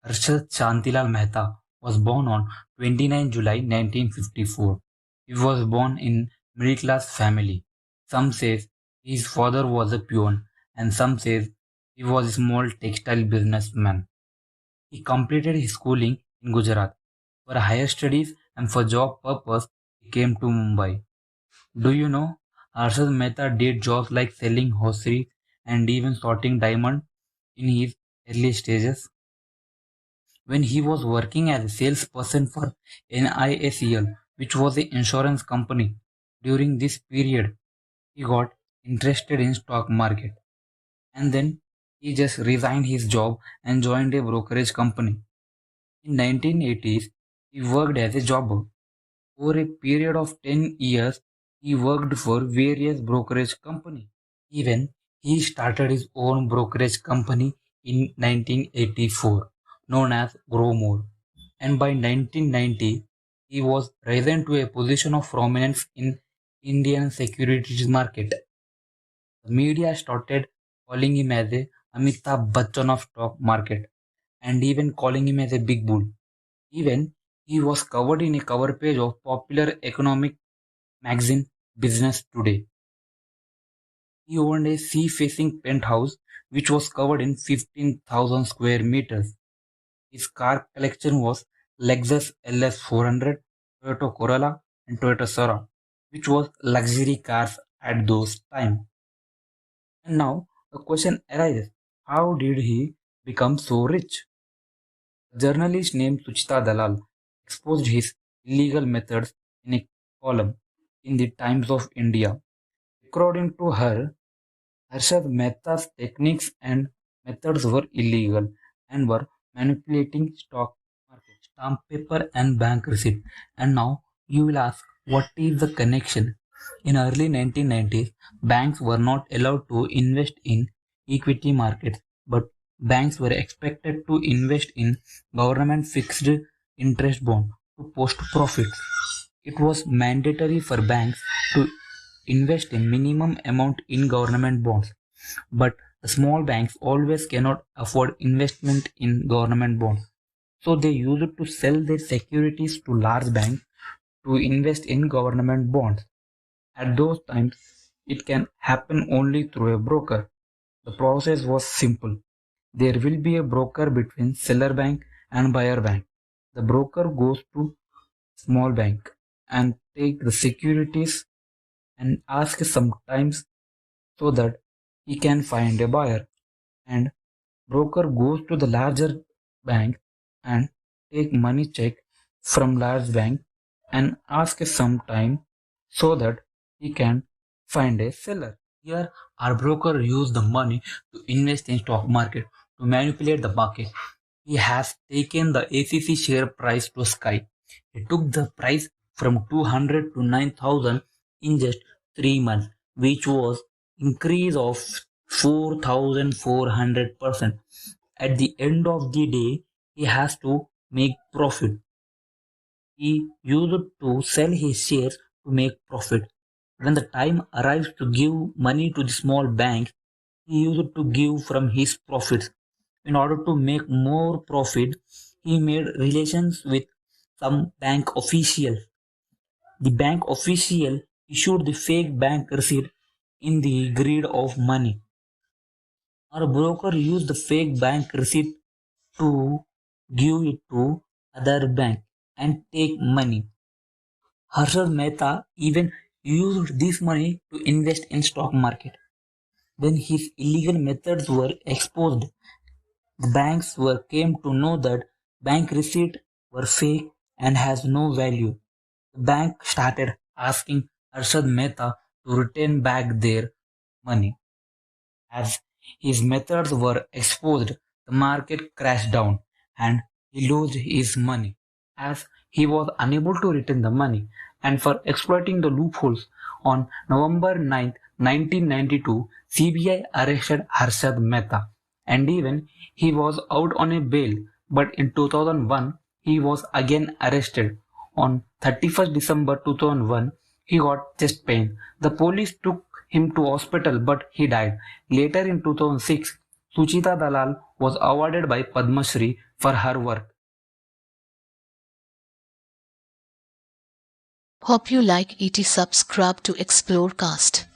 Harshad Shantilal Mehta was born on 29 July 1954. He was born in middle-class family. Some says his father was a peon and some says he was a small textile businessman. He completed his schooling in Gujarat. For higher studies and for job purpose, he came to Mumbai. Do you know, Harshad Mehta did jobs like selling groceries and even sorting diamond in his early stages. When he was working as a salesperson for NISEL, which was an insurance company. During this period, he got interested in stock market and then he just resigned his job and joined a brokerage company. In 1980s, he worked as a jobber. Over a period of 10 years, he worked for various brokerage companies. Even he started his own brokerage company in 1984, known as Growmore, and by 1990 he was risen to a position of prominence in Indian securities market. The media started calling him as a Amitabh Bachchan of stock market and even calling him as a big bull. Even he was covered in a cover page of popular economic magazine Business Today. He owned a sea-facing penthouse which was covered in 15,000 square meters. His car collection was Lexus LS 400, Toyota Corolla, and Toyota Sora, which was luxury cars at those times. And now the question arises, how did he become so rich? A journalist named Suchita Dalal exposed his illegal methods in a column in the Times of India. According to her, Harshad Mehta's techniques and methods were illegal and were manipulating stock market, stamp paper and bank receipt. And now you will ask, what is the connection? In early 1990s, banks were not allowed to invest in equity markets, but banks were expected to invest in government fixed interest bond to post profits. It was mandatory for banks to invest a minimum amount in government bonds, but the small banks always cannot afford investment in government bonds. So they use it to sell their securities to large banks to invest in government bonds. At those times, it can happen only through a broker. The process was simple. There will be a broker between seller bank and buyer bank. The broker goes to small bank and take the securities and ask sometimes so that he can find a buyer, and broker goes to the larger bank and take money check from large bank and ask some time so that he can find a seller. Here our broker use the money to invest in stock market to manipulate the market. He has taken the ACC share price to sky. He took the price from 200 to 9,000 in just 3 months, which was increase of 4,400%. At the end of the day, he has to make profit. He used to sell his shares to make profit. When the time arrives to give money to the small banks, he used to give from his profits. In order to make more profit, he made relations with some bank officials. The bank official issued the fake bank receipt in the greed of money. Our broker used the fake bank receipt to give it to other bank and take money. Harshad Mehta even used this money to invest in stock market. When his illegal methods were exposed, the banks were came to know that bank receipts were fake and has no value. The bank started asking Arshad Mehta to return back their money. As his methods were exposed, the market crashed down and he lost his money. As he was unable to return the money and for exploiting the loopholes, on November 9th, 1992, CBI arrested Harshad Mehta and even he was out on a bail, but in 2001 he was again arrested. On 31st December 2001, he got chest pain. The police took him to hospital but he died. Later in 2006, Suchita Dalal was awarded by Padma Shri for her work. Hope you like it. Subscribe to Explore Cast.